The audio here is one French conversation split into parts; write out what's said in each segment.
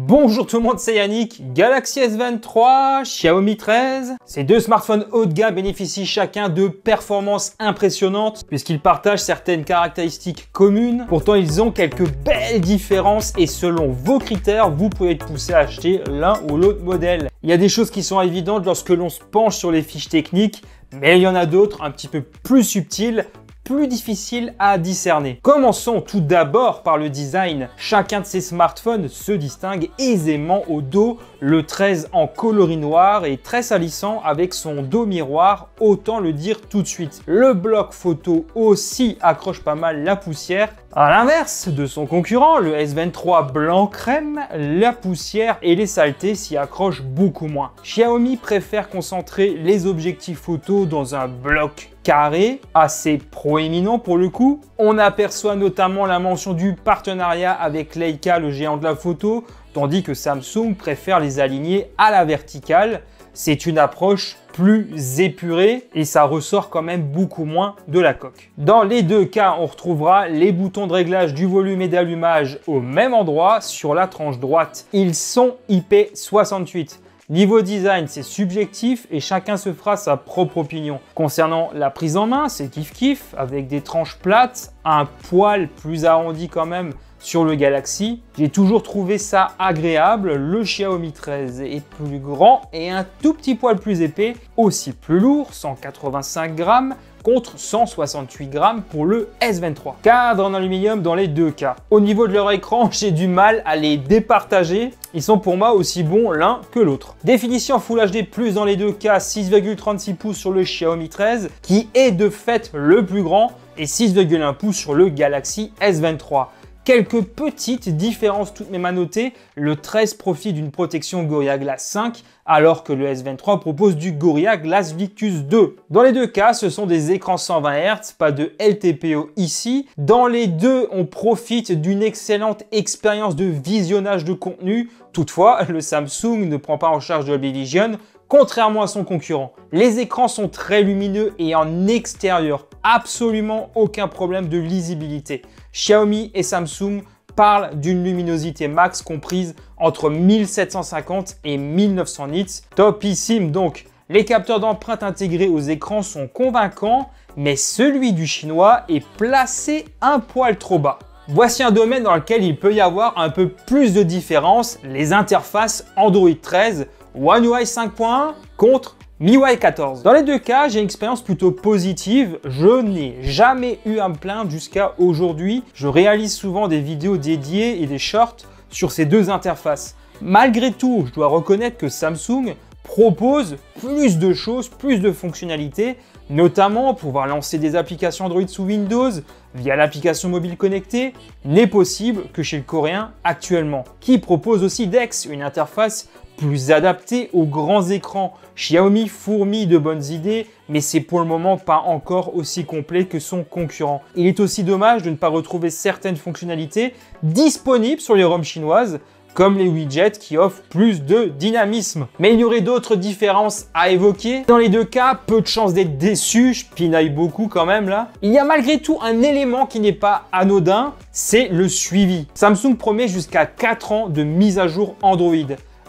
Bonjour tout le monde, c'est Yannick. Galaxy S23, Xiaomi 13. Ces deux smartphones haut de gamme bénéficient chacun de performances impressionnantes puisqu'ils partagent certaines caractéristiques communes. Pourtant, ils ont quelques belles différences et selon vos critères, vous pouvez être poussé à acheter l'un ou l'autre modèle. Il y a des choses qui sont évidentes lorsque l'on se penche sur les fiches techniques, mais il y en a d'autres un petit peu plus subtiles, plus difficile à discerner. Commençons tout d'abord par le design. Chacun de ces smartphones se distingue aisément au dos. Le 13 en coloris noir est très salissant avec son dos miroir, autant le dire tout de suite. Le bloc photo aussi accroche pas mal la poussière. À l'inverse de son concurrent, le S23 blanc crème, la poussière et les saletés s'y accrochent beaucoup moins. Xiaomi préfère concentrer les objectifs photo dans un bloc carré, assez proéminent pour le coup. On aperçoit notamment la mention du partenariat avec Leica, le géant de la photo, tandis que Samsung préfère les aligner à la verticale. C'est une approche plus épurée et ça ressort quand même beaucoup moins de la coque. Dans les deux cas, on retrouvera les boutons de réglage du volume et d'allumage au même endroit sur la tranche droite. Ils sont IP68. Niveau design, c'est subjectif et chacun se fera sa propre opinion. Concernant la prise en main, c'est kiff-kiff avec des tranches plates, un poil plus arrondi quand même sur le Galaxy. J'ai toujours trouvé ça agréable. Le Xiaomi 13 est plus grand et un tout petit poil plus épais, aussi plus lourd, 185 grammes contre 168 grammes pour le S23. Cadre en aluminium dans les deux cas. Au niveau de leur écran, j'ai du mal à les départager. Ils sont pour moi aussi bons l'un que l'autre. Définition Full HD+, dans les deux cas, 6,36 pouces sur le Xiaomi 13, qui est de fait le plus grand, et 6,1 pouces sur le Galaxy S23. Quelques petites différences tout de même à noter, le 13 profite d'une protection Gorilla Glass 5 alors que le S23 propose du Gorilla Glass Victus 2. Dans les deux cas, ce sont des écrans 120 Hz, pas de LTPO ici. Dans les deux, on profite d'une excellente expérience de visionnage de contenu. Toutefois, le Samsung ne prend pas en charge Dolby Vision, contrairement à son concurrent. Les écrans sont très lumineux et en extérieur, absolument aucun problème de lisibilité. Xiaomi et Samsung parlent d'une luminosité max comprise entre 1750 et 1900 nits. Topissime donc. Les capteurs d'empreinte intégrés aux écrans sont convaincants, mais celui du chinois est placé un poil trop bas. Voici un domaine dans lequel il peut y avoir un peu plus de différence, les interfaces Android 13, One UI 5.1 contre MIUI 14. Dans les deux cas, j'ai une expérience plutôt positive. Je n'ai jamais eu à me plaindre jusqu'à aujourd'hui. Je réalise souvent des vidéos dédiées et des shorts sur ces deux interfaces. Malgré tout, je dois reconnaître que Samsung propose plus de choses, plus de fonctionnalités, notamment pouvoir lancer des applications Android sous Windows via l'application mobile connectée, n'est possible que chez le coréen actuellement, qui propose aussi DeX, une interface plus adapté aux grands écrans. Xiaomi fourmille de bonnes idées, mais c'est pour le moment pas encore aussi complet que son concurrent. Il est aussi dommage de ne pas retrouver certaines fonctionnalités disponibles sur les ROM chinoises, comme les widgets qui offrent plus de dynamisme. Mais il y aurait d'autres différences à évoquer. Dans les deux cas, peu de chances d'être déçu, je pinaille beaucoup quand même là. Il y a malgré tout un élément qui n'est pas anodin, c'est le suivi. Samsung promet jusqu'à 4 ans de mise à jour Android,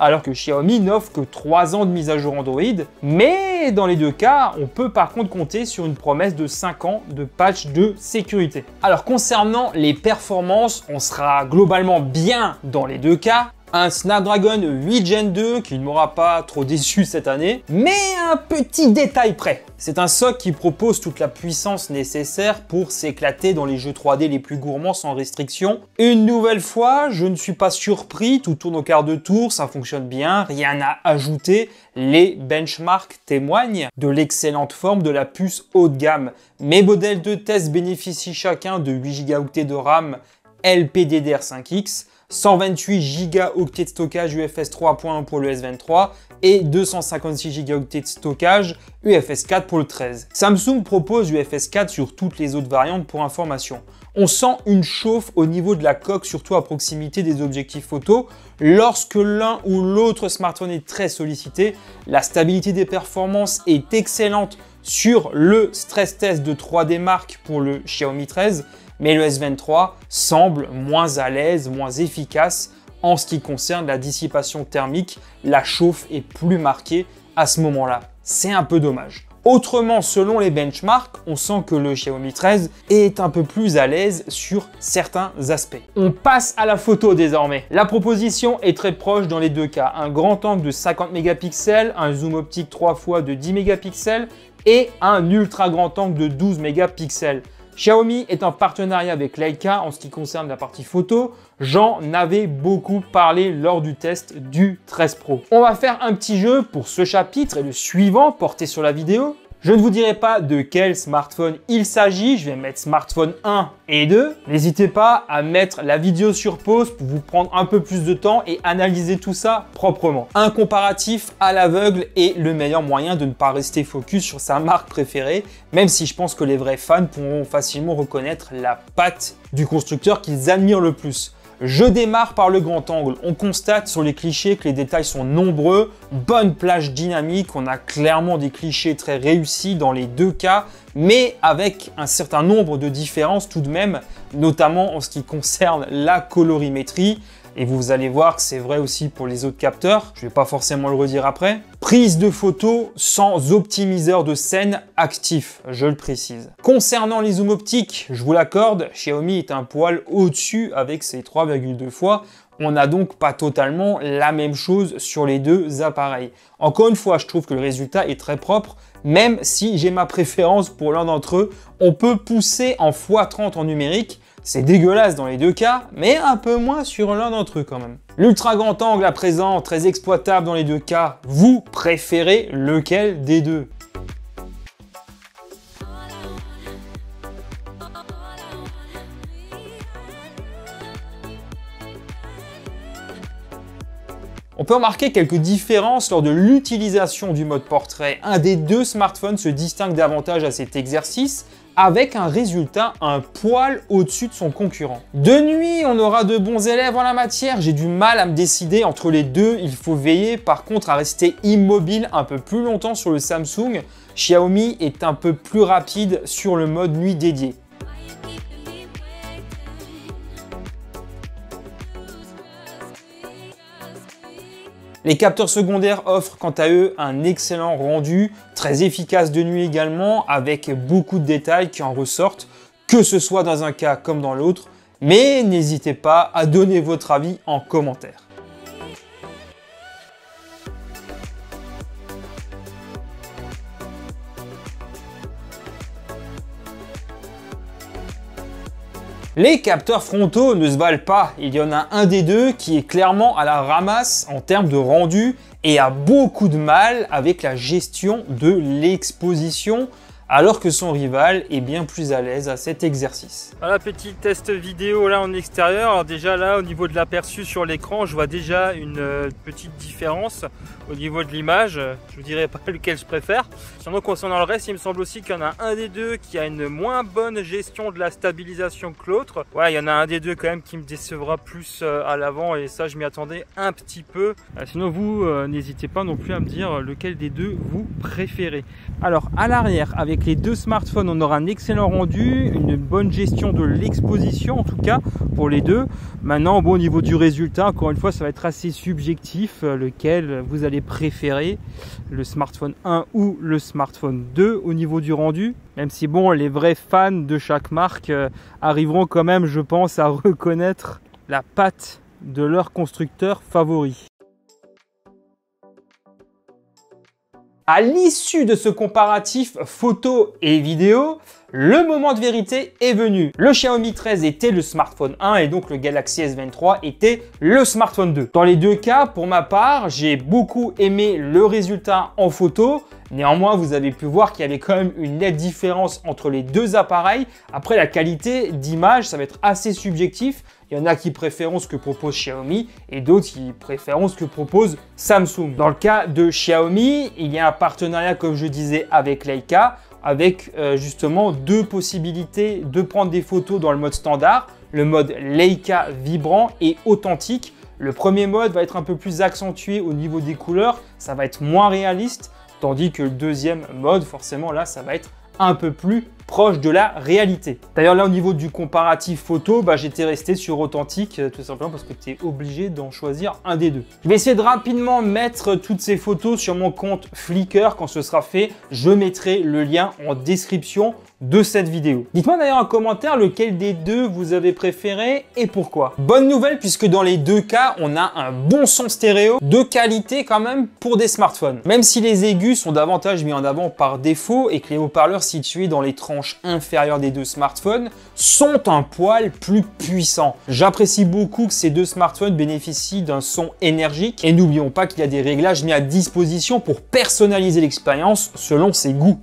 alors que Xiaomi n'offre que 3 ans de mise à jour Android. Mais dans les deux cas, on peut par contre compter sur une promesse de 5 ans de patch de sécurité. Alors concernant les performances, on sera globalement bien dans les deux cas. Un Snapdragon 8 Gen 2 qui ne m'aura pas trop déçu cette année, mais un petit détail près. C'est un SoC qui propose toute la puissance nécessaire pour s'éclater dans les jeux 3D les plus gourmands sans restriction. Une nouvelle fois, je ne suis pas surpris, tout tourne au quart de tour, ça fonctionne bien, rien à ajouter. Les benchmarks témoignent de l'excellente forme de la puce haut de gamme. Mes modèles de test bénéficient chacun de 8 Go de RAM LPDDR5X, 128 Go de stockage UFS 3.1 pour le S23 et 256 Go de stockage UFS 4 pour le 13. Samsung propose UFS 4 sur toutes les autres variantes pour information. On sent une chauffe au niveau de la coque, surtout à proximité des objectifs photo. Lorsque l'un ou l'autre smartphone est très sollicité, la stabilité des performances est excellente sur le stress test de 3D Mark pour le Xiaomi 13, mais le S23 semble moins à l'aise, moins efficace en ce qui concerne la dissipation thermique. La chauffe est plus marquée à ce moment-là. C'est un peu dommage. Autrement, selon les benchmarks, on sent que le Xiaomi 13 est un peu plus à l'aise sur certains aspects. On passe à la photo désormais. La proposition est très proche dans les deux cas. Un grand angle de 50 mégapixels, un zoom optique 3 fois de 10 mégapixels et un ultra grand angle de 12 mégapixels. Xiaomi est en partenariat avec Leica en ce qui concerne la partie photo. J'en avais beaucoup parlé lors du test du 13 Pro. On va faire un petit jeu pour ce chapitre et le suivant porté sur la vidéo. Je ne vous dirai pas de quel smartphone il s'agit, je vais mettre smartphone 1 et 2. N'hésitez pas à mettre la vidéo sur pause pour vous prendre un peu plus de temps et analyser tout ça proprement. Un comparatif à l'aveugle est le meilleur moyen de ne pas rester focus sur sa marque préférée, même si je pense que les vrais fans pourront facilement reconnaître la patte du constructeur qu'ils admirent le plus. Je démarre par le grand angle. On constate sur les clichés que les détails sont nombreux, bonne plage dynamique, on a clairement des clichés très réussis dans les deux cas, mais avec un certain nombre de différences tout de même, notamment en ce qui concerne la colorimétrie. Et vous allez voir que c'est vrai aussi pour les autres capteurs, je ne vais pas forcément le redire après. Prise de photo sans optimiseur de scène actif, je le précise. Concernant les zooms optiques, je vous l'accorde, Xiaomi est un poil au-dessus avec ses 3,2 fois. On n'a donc pas totalement la même chose sur les deux appareils. Encore une fois, je trouve que le résultat est très propre, même si j'ai ma préférence pour l'un d'entre eux. On peut pousser en x30 en numérique. C'est dégueulasse dans les deux cas, mais un peu moins sur l'un d'entre eux quand même. L'ultra grand angle à présent, très exploitable dans les deux cas. Vous préférez lequel des deux ? On peut remarquer quelques différences lors de l'utilisation du mode portrait. Un des deux smartphones se distingue davantage à cet exercice, avec un résultat un poil au-dessus de son concurrent. De nuit, on aura de bons élèves en la matière. J'ai du mal à me décider entre les deux. Il faut veiller par contre à rester immobile un peu plus longtemps sur le Samsung. Xiaomi est un peu plus rapide sur le mode nuit dédié. Les capteurs secondaires offrent quant à eux un excellent rendu, très efficace de nuit également, avec beaucoup de détails qui en ressortent, que ce soit dans un cas comme dans l'autre, mais n'hésitez pas à donner votre avis en commentaire. Les capteurs frontaux ne se valent pas, il y en a un des deux qui est clairement à la ramasse en termes de rendu et a beaucoup de mal avec la gestion de l'exposition, alors que son rival est bien plus à l'aise à cet exercice. Voilà, petit test vidéo là en extérieur. Alors déjà là, au niveau de l'aperçu sur l'écran, je vois déjà une petite différence au niveau de l'image. Je vous dirai pas lequel je préfère. Sinon, concernant le reste, il me semble aussi qu'il y en a un des deux qui a une moins bonne gestion de la stabilisation que l'autre. Ouais, il y en a un des deux quand même qui me décevra plus à l'avant, et ça, je m'y attendais un petit peu. Sinon, vous, n'hésitez pas non plus à me dire lequel des deux vous préférez. Alors, à l'arrière, avec les deux smartphones, on aura un excellent rendu, une bonne gestion de l'exposition en tout cas pour les deux. Maintenant, bon, au niveau du résultat, encore une fois, ça va être assez subjectif, lequel vous allez préférer, le smartphone 1 ou le smartphone 2 au niveau du rendu. Même si bon, les vrais fans de chaque marque arriveront quand même, je pense, à reconnaître la patte de leur constructeur favori. À l'issue de ce comparatif photo et vidéo, le moment de vérité est venu. Le Xiaomi 13 était le smartphone 1 et donc le Galaxy S23 était le smartphone 2. Dans les deux cas, pour ma part, j'ai beaucoup aimé le résultat en photo. Néanmoins, vous avez pu voir qu'il y avait quand même une nette différence entre les deux appareils. Après, la qualité d'image, ça va être assez subjectif. Il y en a qui préfèrent ce que propose Xiaomi et d'autres qui préfèrent ce que propose Samsung. Dans le cas de Xiaomi, il y a un partenariat, comme je disais, avec Leica, avec justement deux possibilités de prendre des photos dans le mode standard, le mode Leica vibrant et authentique. Le premier mode va être un peu plus accentué au niveau des couleurs, ça va être moins réaliste, tandis que le deuxième mode, forcément là, ça va être un peu plus proche de la réalité. D'ailleurs là au niveau du comparatif photo, j'étais resté sur authentique tout simplement parce que tu es obligé d'en choisir un des deux. Je vais essayer de rapidement mettre toutes ces photos sur mon compte Flickr. Quand ce sera fait, je mettrai le lien en description de cette vidéo. Dites-moi d'ailleurs en commentaire lequel des deux vous avez préféré et pourquoi. Bonne nouvelle puisque dans les deux cas, on a un bon son stéréo de qualité quand même pour des smartphones. Même si les aigus sont davantage mis en avant par défaut et que les haut-parleurs situés dans les tranches inférieures des deux smartphones sont un poil plus puissants. J'apprécie beaucoup que ces deux smartphones bénéficient d'un son énergique et n'oublions pas qu'il y a des réglages mis à disposition pour personnaliser l'expérience selon ses goûts.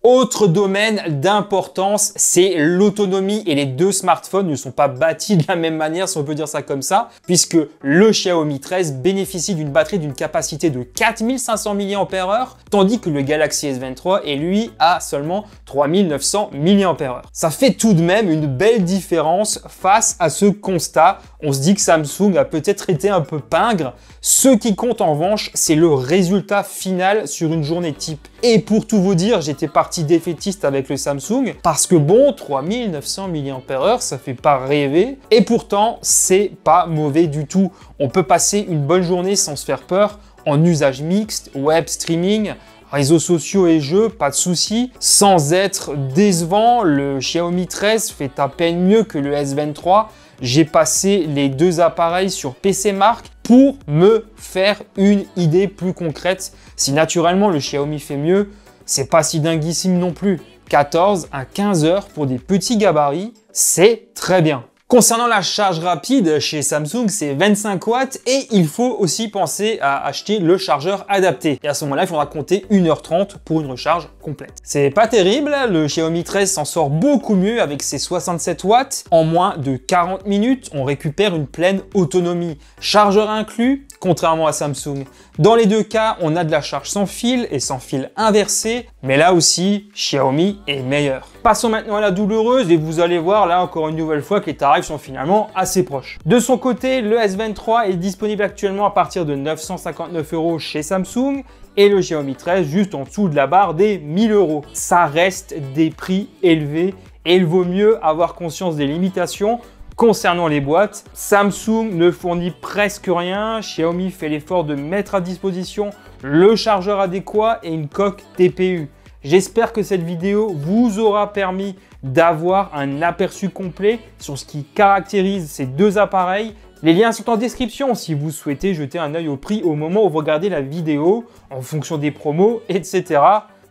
Autre domaine d'importance, c'est l'autonomie et les deux smartphones ne sont pas bâtis de la même manière, si on peut dire ça comme ça, puisque le Xiaomi 13 bénéficie d'une batterie d'une capacité de 4500 mAh, tandis que le Galaxy S23 est lui à seulement 3900 mAh. Ça fait tout de même une belle différence face à ce constat. On se dit que Samsung a peut-être été un peu pingre. Ce qui compte en revanche, c'est le résultat final sur une journée type. Et pour tout vous dire, j'étais parti défaitiste avec le Samsung parce que bon, 3900 mAh, ça fait pas rêver. Et pourtant, c'est pas mauvais du tout. On peut passer une bonne journée sans se faire peur en usage mixte, web streaming, réseaux sociaux et jeux, pas de souci. Sans être décevant, le Xiaomi 13 fait à peine mieux que le S23. J'ai passé les deux appareils sur PC Mark pour me faire une idée plus concrète. Si naturellement le Xiaomi fait mieux, c'est pas si dinguissime non plus. 14 à 15 heures pour des petits gabarits, c'est très bien. Concernant la charge rapide, chez Samsung, c'est 25 watts et il faut aussi penser à acheter le chargeur adapté. Et à ce moment-là, il faudra compter 1h30 pour une recharge complète. C'est pas terrible, le Xiaomi 13 s'en sort beaucoup mieux avec ses 67 watts. En moins de 40 minutes, on récupère une pleine autonomie. Chargeur inclus, contrairement à Samsung. Dans les deux cas, on a de la charge sans fil et sans fil inversé, mais là aussi, Xiaomi est meilleur. Passons maintenant à la douloureuse et vous allez voir là encore une nouvelle fois que les tarifs sont finalement assez proches. De son côté, le S23 est disponible actuellement à partir de 959 € chez Samsung et le Xiaomi 13 juste en dessous de la barre des 1000 €. Ça reste des prix élevés et il vaut mieux avoir conscience des limitations. Concernant les boîtes, Samsung ne fournit presque rien, Xiaomi fait l'effort de mettre à disposition le chargeur adéquat et une coque TPU. J'espère que cette vidéo vous aura permis d'avoir un aperçu complet sur ce qui caractérise ces deux appareils. Les liens sont en description si vous souhaitez jeter un œil au prix au moment où vous regardez la vidéo, en fonction des promos, etc.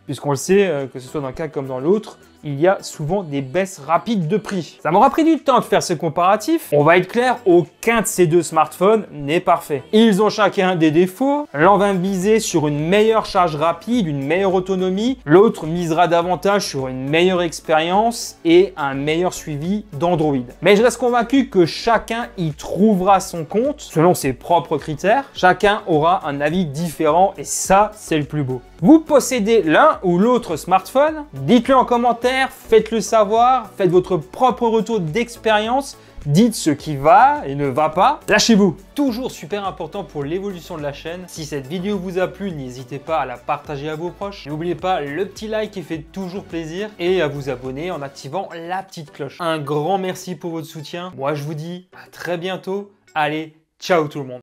Puisqu'on le sait, que ce soit dans un cas comme dans l'autre, il y a souvent des baisses rapides de prix. Ça m'aura pris du temps de faire ce comparatif. On va être clair, aucun de ces deux smartphones n'est parfait. Ils ont chacun des défauts. L'un va miser sur une meilleure charge rapide, une meilleure autonomie. L'autre misera davantage sur une meilleure expérience et un meilleur suivi d'Android. Mais je reste convaincu que chacun y trouvera son compte selon ses propres critères. Chacun aura un avis différent et ça, c'est le plus beau. Vous possédez l'un ou l'autre smartphone? Dites-le en commentaire, faites-le savoir, faites votre propre retour d'expérience, dites ce qui va et ne va pas. Lâchez-vous! Toujours super important pour l'évolution de la chaîne. Si cette vidéo vous a plu, n'hésitez pas à la partager à vos proches. N'oubliez pas le petit like qui fait toujours plaisir et à vous abonner en activant la petite cloche. Un grand merci pour votre soutien. Moi, je vous dis à très bientôt. Allez, ciao tout le monde!